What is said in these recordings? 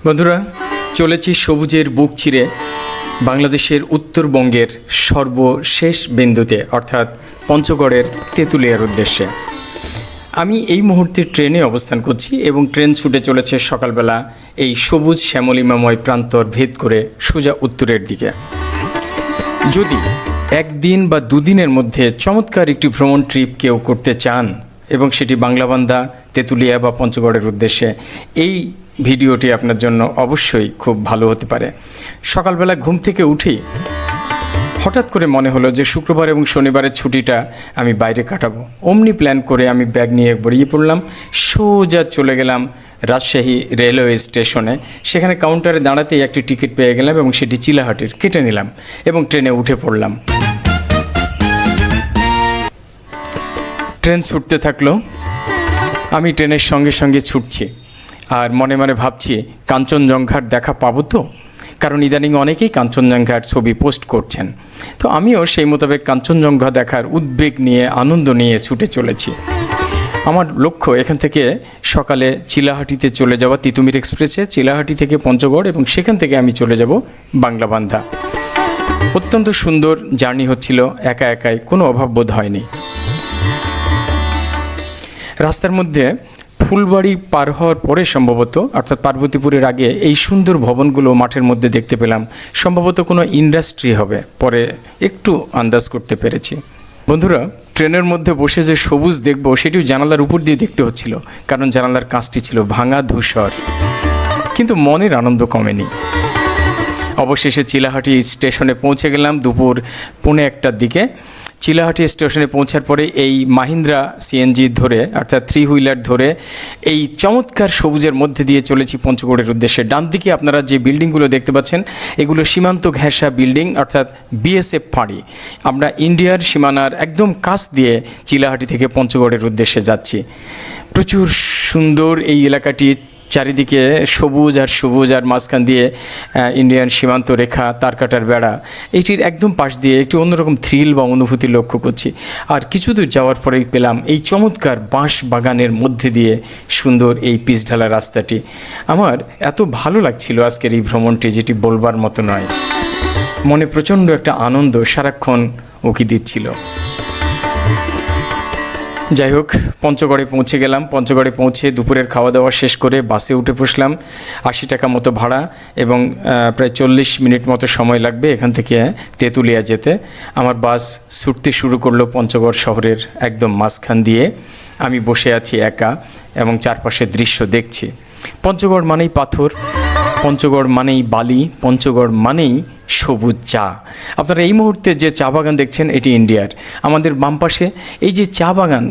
বন্ধুরা, চলেছি সবুজের বুক চিরে বাংলাদেশের উত্তরবঙ্গের সর্বশেষ বিন্দুতে অর্থাৎ পঞ্চগড়ের তেঁতুলিয়ার উদ্দেশ্যে। আমি এই মুহূর্তে ট্রেনে অবস্থান করছি এবং ট্রেন ছুটে চলেছে সকালবেলা এই সবুজ শ্যামলিমাময় প্রান্তর ভেদ করে সোজা উত্তরের দিকে। যদি একদিন বা দুদিনের মধ্যে চমৎকার একটি ভ্রমণ ট্রিপ কেউ করতে চান এবং সেটি বাংলাবান্ধা, তেঁতুলিয়া বা পঞ্চগড়ের উদ্দেশ্যে, এই ভিডিওটি আপনার জন্য অবশ্যই খুব ভালো হতে পারে। সকালবেলা ঘুম থেকে উঠেই হঠাৎ করে মনে হলো যে শুক্রবার এবং শনিবারের ছুটিটা আমি বাইরে কাটাবো। অমনি প্ল্যান করে আমি ব্যাগ নিয়ে বেরিয়ে পড়লাম, সোজা চলে গেলাম রাজশাহী রেলওয়ে স্টেশনে। সেখানে কাউন্টারে দাঁড়াতেই একটি টিকিট পেয়ে গেলাম এবং সেটি চিলাহাটির কেটে নিলাম এবং ট্রেনে উঠে পড়লাম। ট্রেন ছুটতে থাকলো, আমি ট্রেনের সঙ্গে সঙ্গে ছুটছি আর মনে মনে ভাবছি কাঞ্চনজঙ্ঘার দেখা পাবো তো, কারণ ইদানিং অনেকেই কাঞ্চনজঙ্ঘার ছবি পোস্ট করছেন। তো আমিও সেই মোতাবেক কাঞ্চনজঙ্ঘা দেখার উদ্বেগ নিয়ে, আনন্দ নিয়ে ছুটে চলেছি। আমার লক্ষ্য এখান থেকে সকালে চিলাহাটিতে চলে যাওয়া তিতুমির এক্সপ্রেসে, চিলাহাটি থেকে পঞ্চগড়, এবং সেখান থেকে আমি চলে যাব বাংলাবান্ধা। অত্যন্ত সুন্দর জার্নি হচ্ছিল, একা একাই কোনো অভাব বোধ হয়নি। রাস্তার মধ্যে ফুলবাড়ি পার হওয়ার পরে সম্ভবত, অর্থাৎ পার্বতীপুরের আগে, এই সুন্দর ভবনগুলো মাঠের মধ্যে দেখতে পেলাম। সম্ভবত কোনো ইন্ডাস্ট্রি হবে, পরে একটু আন্দাজ করতে পেরেছি। বন্ধুরা, ট্রেনের মধ্যে বসে যে সবুজ দেখব সেটিও জানালার উপর দিয়ে দেখতে হচ্ছিল, কারণ জানালার কাঁচটি ছিল ভাঙা ধূসর। কিন্তু মনের আনন্দ কমেনি। অবশেষে চিলাহাটি স্টেশনে পৌঁছে গেলাম দুপুর 1:45টার দিকে। চিলাহাটি স্টেশনে পৌঁছার পরে এই মাহিন্দ্রা সিএনজি ধরে, অর্থাৎ 3 হুইলার ধরে, এই চমৎকার সবুজের মধ্যে দিয়ে চলেছি পঞ্চগড়ের উদ্দেশ্যে। ডান দিকে আপনারা যে বিল্ডিংগুলো দেখতে পাচ্ছেন, এগুলো সীমান্ত ঘেঁষা বিল্ডিং, অর্থাৎ বিএসএফ ফাঁড়ি। আমরা ইন্ডিয়ার সীমানার একদম কাছ দিয়ে চিলাহাটি থেকে পঞ্চগড়ের উদ্দেশ্যে যাচ্ছি। প্রচুর সুন্দর এই এলাকাটি, চারিদিকে সবুজ আর সবুজ, আর মাঝখান দিয়ে ইন্ডিয়ান সীমান্ত রেখা, তারকাটার বেড়া। এইটির একদম পাশ দিয়ে একটি অন্যরকম থ্রিল বা অনুভূতি লক্ষ্য করছি। আর কিছু দূর যাওয়ার পরেই পেলাম এই চমৎকার বাঁশ বাগানের মধ্যে দিয়ে সুন্দর এই পিচঢালা রাস্তাটি। আমার এত ভালো লাগছিল আজকের এই ভ্রমণটি, যেটি বলবার মতো নয়। মনে প্রচণ্ড একটা আনন্দ সারাক্ষণ উকি দিচ্ছিল। যাই হোক, পঞ্চগড়ে পৌঁছে গেলাম। পঞ্চগড়ে পৌঁছে দুপুরের খাওয়া দাওয়া শেষ করে বাসে উঠে বসলাম। 80 টাকা মতো ভাড়া এবং প্রায় 40 মিনিট মতো সময় লাগবে এখান থেকে তেঁতুলিয়া যেতে। আমার বাস ছুটতে শুরু করলো পঞ্চগড় শহরের একদম মাঝখান দিয়ে। আমি বসে আছি একা এবং চারপাশের দৃশ্য দেখছি। পঞ্চগড় মানেই পাথর, পঞ্চগড় মানেই বালি, পঞ্চগড় মানেই সবুজ চা। আপনারা এই মুহূর্তে যে চা বাগান দেখছেন, এটি ইন্ডিয়ার। আমাদের বাম পাশে এই যে চা বাগান,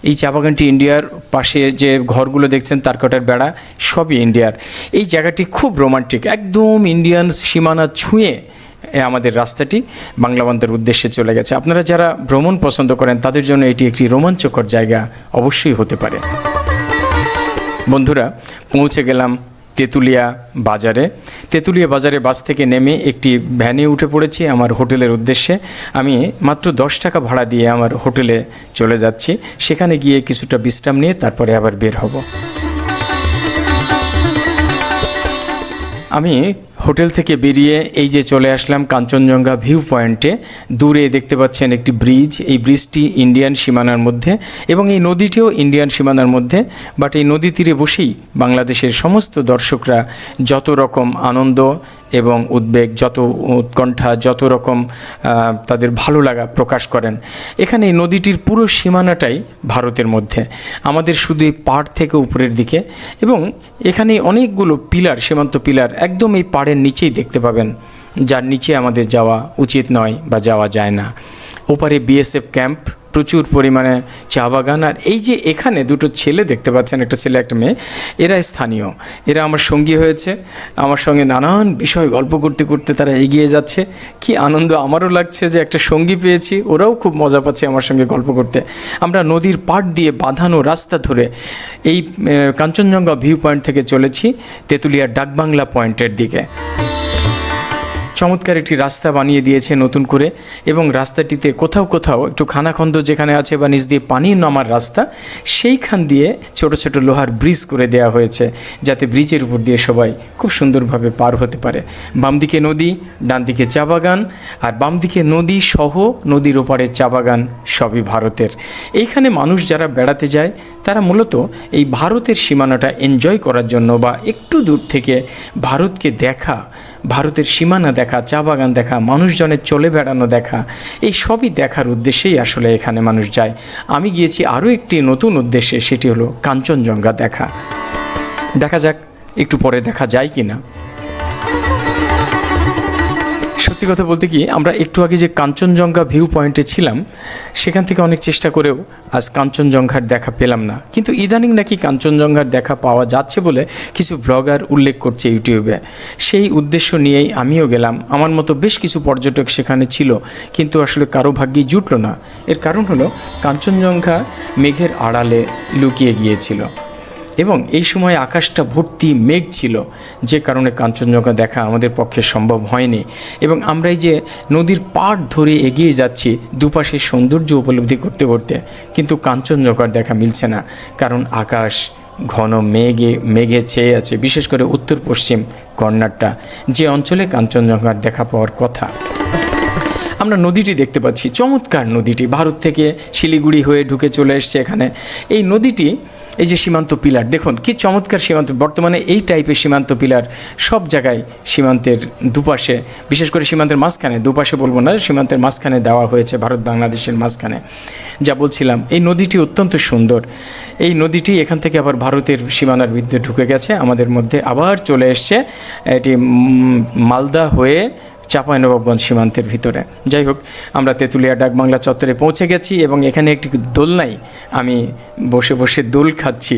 এই চা বাগানটি ইন্ডিয়ার। পাশে যে ঘরগুলো দেখছেন, তারকাটার বেড়া, সবই ইন্ডিয়ার। এই জায়গাটি খুব রোমান্টিক, একদম ইন্ডিয়ান সীমানা ছুঁয়ে আমাদের রাস্তাটি বাংলাবান্ধার উদ্দেশ্যে চলে গেছে। আপনারা যারা ভ্রমণ পছন্দ করেন, তাদের জন্য এটি একটি রোমাঞ্চকর জায়গা অবশ্যই হতে পারে। বন্ধুরা, পৌঁছে গেলাম তেঁতুলিয়া বাজারে। তেঁতুলিয়া বাজারে বাস থেকে নেমে একটি ভ্যানে উঠে পড়েছি আমার হোটেলের উদ্দেশ্যে। আমি মাত্র 10 টাকা ভাড়া দিয়ে আমার হোটেলে চলে যাচ্ছি। সেখানে গিয়ে কিছুটা বিশ্রাম নিয়ে তারপরে আবার বের হব। আমি হোটেল থেকে বেরিয়ে এই যে চলে আসলাম কাঞ্চনজঙ্ঘা ভিউ পয়েন্টে। দূরে দেখতে পাচ্ছেন একটি ব্রিজ। এই ব্রিজটি ইন্ডিয়ান সীমানার মধ্যে এবং এই নদীটিও ইন্ডিয়ান সীমানার মধ্যে। বাট এই নদী তীরে বসেই বাংলাদেশের সমস্ত দর্শকরা যত রকম আনন্দ এবং উদ্বেগ, যত উৎকণ্ঠা, যত রকম তাদের ভালো লাগা প্রকাশ করেন। এখানে এই নদীটির পুরো সীমানাটাই ভারতের মধ্যে। আমাদের শুধু এই পাড় থেকে উপরের দিকে, এবং এখানে অনেকগুলো পিলার, সীমান্ত পিলার একদম এই পাড়ের নিচেই দেখতে পাবেন, যার নিচে আমাদের যাওয়া উচিত নয় বা যাওয়া যায় না। ওপারে বিএসএফ ক্যাম্প, প্রচুর পরিমাণে চা বাগান। আর এই যে এখানে দুটো ছেলে দেখতে পাচ্ছেন, একটা ছেলে একটা মেয়ে, এরা স্থানীয়। এরা আমার সঙ্গী হয়েছে। আমার সঙ্গে নানান বিষয় গল্প করতে করতে তারা এগিয়ে যাচ্ছে। কি আনন্দ আমারও লাগছে যে একটা সঙ্গী পেয়েছি। ওরাও খুব মজা পাচ্ছে আমার সঙ্গে গল্প করতে। আমরা নদীর পাড় দিয়ে বাঁধানো রাস্তা ধরে এই কাঞ্চনজঙ্ঘা ভিউ পয়েন্ট থেকে চলেছি তেঁতুলিয়া ডাকবাংলা পয়েন্টের দিকে। চমৎকার একটি রাস্তা বানিয়ে দিয়েছে নতুন করে, এবং রাস্তাটিতে কোথাও কোথাও একটু খানাখন্দ যেখানে আছে বা নিচ দিয়ে পানি নামার রাস্তা, সেইখান দিয়ে ছোট ছোট লোহার ব্রিজ করে দেওয়া হয়েছে, যাতে ব্রিজের উপর দিয়ে সবাই খুব সুন্দরভাবে পার হতে পারে। বাম দিকে নদী, ডান দিকে চা বাগান, আর বাম দিকে নদী সহ নদীর ওপারে চা বাগান, সবই ভারতের। এইখানে মানুষ যারা বেড়াতে যায় তারা মূলত এই ভারতের সীমানাটা এনজয় করার জন্য বা একটু দূর থেকে ভারতকে দেখা, ভারতের সীমানা দেখা, চা বাগান দেখা, মানুষজনের চলে বেড়ানো দেখা, এই সবই দেখার উদ্দেশ্যেই আসলে এখানে মানুষ যায়। আমি গিয়েছি আরও একটি নতুন উদ্দেশ্যে, সেটি হলো কাঞ্চনজঙ্ঘা দেখা। দেখা যাক একটু পরে দেখা যায় কি না। সত্যি কথা বলতে কি, আমরা একটু আগে যে কাঞ্চনজঙ্ঘা ভিউ পয়েন্টে ছিলাম সেখান থেকে অনেক চেষ্টা করেও আজ কাঞ্চনজঙ্ঘার দেখা পেলাম না, কিন্তু ইদানিং নাকি কাঞ্চনজঙ্ঘার দেখা পাওয়া যাচ্ছে বলে কিছু ব্লগার উল্লেখ করছে ইউটিউবে। সেই উদ্দেশ্য নিয়েই আমিও গেলাম। আমার মতো বেশ কিছু পর্যটক সেখানে ছিল, কিন্তু আসলে কারো ভাগ্যেই জুটল না। এর কারণ হলো কাঞ্চনজঙ্ঘা মেঘের আড়ালে লুকিয়ে গিয়েছিল এবং এই সময় আকাশটা ভর্তি মেঘ ছিল, যে কারণে কাঞ্চনজঙ্ঘা দেখা আমাদের পক্ষে সম্ভব হয়নি। এবং আমরা এই যে নদীর পাড় ধরে এগিয়ে যাচ্ছি দুপাশে সৌন্দর্য উপলব্ধি করতে করতে, কিন্তু কাঞ্চনজঙ্ঘার দেখা মিলছে না, কারণ আকাশ ঘন মেঘে ছেয়ে আছে, বিশেষ করে উত্তর পশ্চিম কর্নারটা, যে অঞ্চলে কাঞ্চনজঙ্ঘার দেখা পাওয়ার কথা। আমরা নদীটি দেখতে পাচ্ছি, চমৎকার নদীটি, ভারত থেকে শিলিগুড়ি হয়ে ঢুকে চলে এসছে এখানে। এই নদীটি, এই যে সীমান্ত পিলার, দেখুন কি চমৎকার সীমান্ত। বর্তমানে এই টাইপের সীমান্ত পিলার সব জায়গায় সীমান্তের দুপাশে, বিশেষ করে সীমান্তের মাঝখানে, দুপাশে বলবো না, সীমান্তের মাঝখানে দেওয়া হয়েছে, ভারত বাংলাদেশের মাঝখানে। যা বলছিলাম, এই নদীটি অত্যন্ত সুন্দর। এই নদীটি এখান থেকে আবার ভারতের সীমানার ভিতরে ঢুকে গেছে, আমাদের মধ্যে আবার চলে এসছে, এটি মালদা হয়ে চাঁপাইনবাবগঞ্জ সীমান্তের ভিতরে। যাই হোক, আমরা তেঁতুলিয়া ডাকবাংলা চত্বরে পৌঁছে গেছি এবং এখানে একটি দোলনায় আমি বসে বসে দোল খাচ্ছি।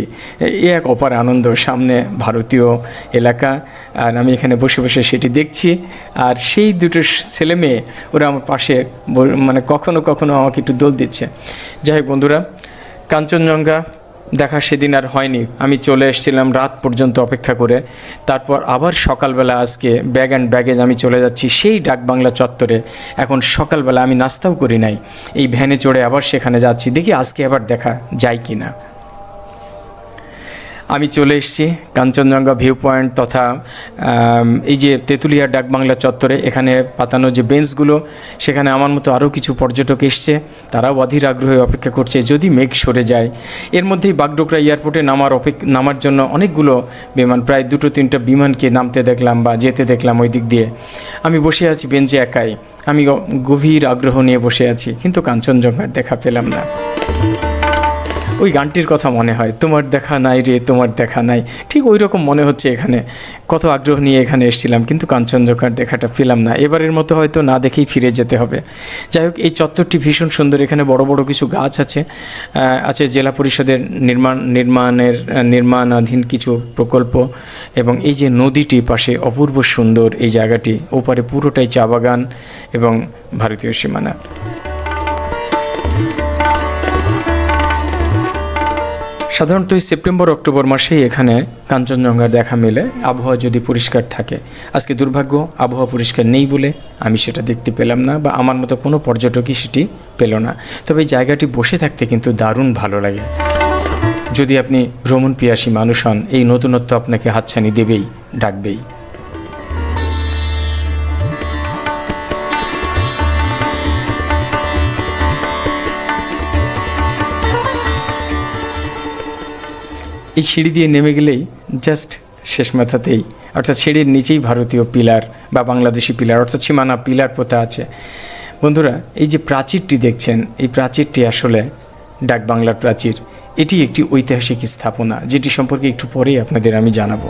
এ এক অপার আনন্দ, সামনে ভারতীয় এলাকা আর আমি এখানে বসে বসে সেটি দেখছি। আর সেই দুটো ছেলে মেয়ে ওরা আমার পাশে মানে কখনো কখনো আমাকে একটু দোল দিচ্ছে। যাই হোক বন্ধুরা, কাঞ্চনজঙ্ঘা দেখা সেদিন আর হয়নি। আমি চলে এসেছিলাম রাত পর্যন্ত অপেক্ষা করে। তারপর আবার সকালবেলা আজকে ব্যাগ অ্যান্ড ব্যাগেজ আমি চলে যাচ্ছি সেই ডাকবাংলা চত্বরে। এখন সকালবেলা আমি নাস্তাও করি নাই, এই ভ্যানে চড়ে আবার সেখানে যাচ্ছি, দেখি আজকে আবার দেখা যায় কি না। আমি চলে এসেছি কাঞ্চনজঙ্ঘা ভিউ পয়েন্ট তথা এই যে তেঁতুলিয়া ডাকবাংলা চত্বরে। এখানে পাতানো যে বেঞ্চগুলো, সেখানে আমার মতো আরও কিছু পর্যটক এসছে, তারাও অধীর আগ্রহে অপেক্ষা করছে যদি মেঘ সরে যায়। এর মধ্যেই বাগডোগরা এয়ারপোর্টে নামার জন্য অনেকগুলো বিমান, প্রায় 2-3টা বিমানকে নামতে দেখলাম বা যেতে দেখলাম ওই দিক দিয়ে। আমি বসে আছি বেঞ্চে একাই, আমি গভীর আগ্রহ নিয়ে বসে আছি, কিন্তু কাঞ্চনজঙ্ঘার দেখা পেলাম না। ওই গানটির কথা মনে হয়, তোমার দেখা নাই রে, তোমার দেখা নাই, ঠিক ওই রকম মনে হচ্ছে। এখানে কত আগ্রহ নিয়ে এখানে এসেছিলাম, কিন্তু কাঞ্চনজঙ্ঘার দেখাটা পেলাম না। এবারের মতো হয়তো না দেখেই ফিরে যেতে হবে। যাই হোক, এই চত্বরটি ভীষণ সুন্দর। এখানে বড় বড় কিছু গাছ আছে জেলা পরিষদের নির্মাণাধীন কিছু প্রকল্প, এবং এই যে নদীটি পাশে অপূর্ব সুন্দর এই জায়গাটি, ওপারে পুরোটাই চা বাগান এবং ভারতীয় সীমানা। সাধারণত এই সেপ্টেম্বর অক্টোবর মাসেই এখানে কাঞ্চনজঙ্ঘার দেখা মেলে, আবহাওয়া যদি পরিষ্কার থাকে। আজকে দুর্ভাগ্য, আবহাওয়া পরিষ্কার নেই বলে আমি সেটা দেখতে পেলাম না, বা আমার মতো কোনো পর্যটকই সেটি পেল না। তবে এই জায়গাটি বসে থাকতে কিন্তু দারুণ ভালো লাগে। যদি আপনি ভ্রমণ পিয়াসী মানুষ হন, এই নতুনত্ব আপনাকে হাতছানি দেবেই, ডাকবেই। এই সিঁড়ি দিয়ে নেমে গেলেই জাস্ট শেষ মাথাতেই, অর্থাৎ সিঁড়ির নিচেই ভারতীয় পিলার বা বাংলাদেশি পিলার, অর্থাৎ সীমানা পিলার পোতা আছে। বন্ধুরা, এই যে প্রাচীরটি দেখছেন, এই প্রাচীরটি আসলে ডাকবাংলার প্রাচীর। এটি একটি ঐতিহাসিক স্থাপনা, যেটি সম্পর্কে একটু পরেই আপনাদের আমি জানাবো।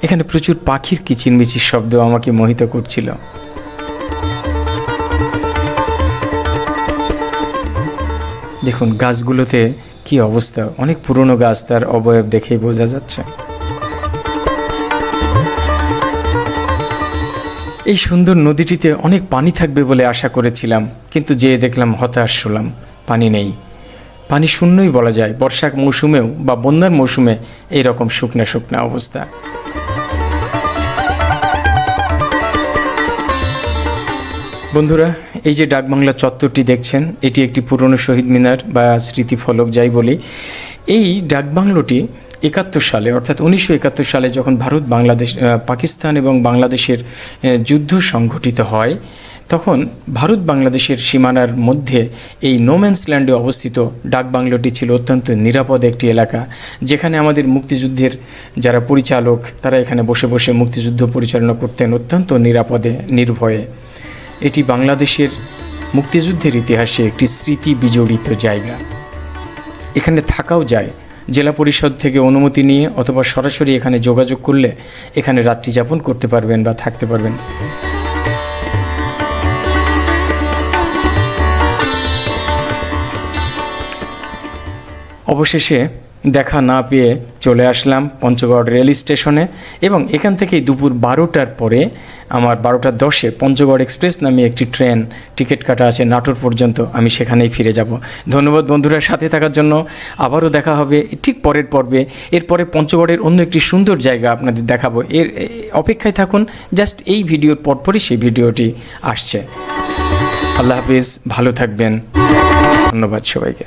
এখানে প্রচুর পাখির কিচিরমিচির শব্দ আমাকে মোহিত করছিল। দেখুন গাছগুলোতে কি অবস্থা, অনেক পুরনো গাছ, তার অবয়ব দেখেই বোঝা যাচ্ছে। এই সুন্দর নদীটিতে অনেক পানি থাকবে বলে আশা করেছিলাম, কিন্তু যেয়ে দেখলাম হতাশ হলাম, পানি নেই। পানি শূন্যই বলা যায়। বর্ষা মৌসুমেও বা বন্যার মৌসুমে এইরকম শুকনা শুকনা অবস্থা। বন্ধুরা, এই যে ডাকবাংলা চত্বরটি দেখছেন, এটি একটি পুরনো শহীদ মিনার বা স্মৃতিফলক যাই বলি। এই ডাকবাংলোটি 71 সালে অর্থাৎ 1971 সালে যখন ভারত বাংলাদেশ পাকিস্তান এবং বাংলাদেশের যুদ্ধ সংঘটিত হয়, তখন ভারত বাংলাদেশের সীমানার মধ্যে এই নোম্যান্স ল্যান্ডে অবস্থিত ডাকবাংলোটি ছিল অত্যন্ত নিরাপদ একটি এলাকা, যেখানে আমাদের মুক্তিযুদ্ধের যারা পরিচালক তারা এখানে বসে বসে মুক্তিযুদ্ধ পরিচালনা করতেন অত্যন্ত নিরাপদে নির্ভয়ে। এটি বাংলাদেশের মুক্তিযুদ্ধের ইতিহাসে একটি স্মৃতি বিজড়িত জায়গা। এখানে থাকাও যায়, জেলা পরিষদ থেকে অনুমতি নিয়ে অথবা সরাসরি এখানে যোগাযোগ করলে এখানে রাত্রি যাপন করতে পারবেন বা থাকতে পারবেন। অবশেষে দেখা না পেয়ে চলে আসলাম পঞ্চগড় রেল স্টেশনে এবং এখান থেকেই দুপুর 12টার পরে আমার 12:10 পঞ্চগড় এক্সপ্রেস নামে একটি ট্রেন টিকিট কাটা আছে নাটোর পর্যন্ত, আমি সেখানেই ফিরে যাব। ধন্যবাদ বন্ধুরা সাথে থাকার জন্য। আবারও দেখা হবে ঠিক পরের পর্বে। এরপরে পঞ্চগড়ের অন্য একটি সুন্দর জায়গা আপনাদের দেখাবো, এর অপেক্ষায় থাকুন। জাস্ট এই ভিডিওর পরপরই সেই ভিডিওটি আসছে। আল্লাহ হাফিজ, ভালো থাকবেন, ধন্যবাদ সবাইকে।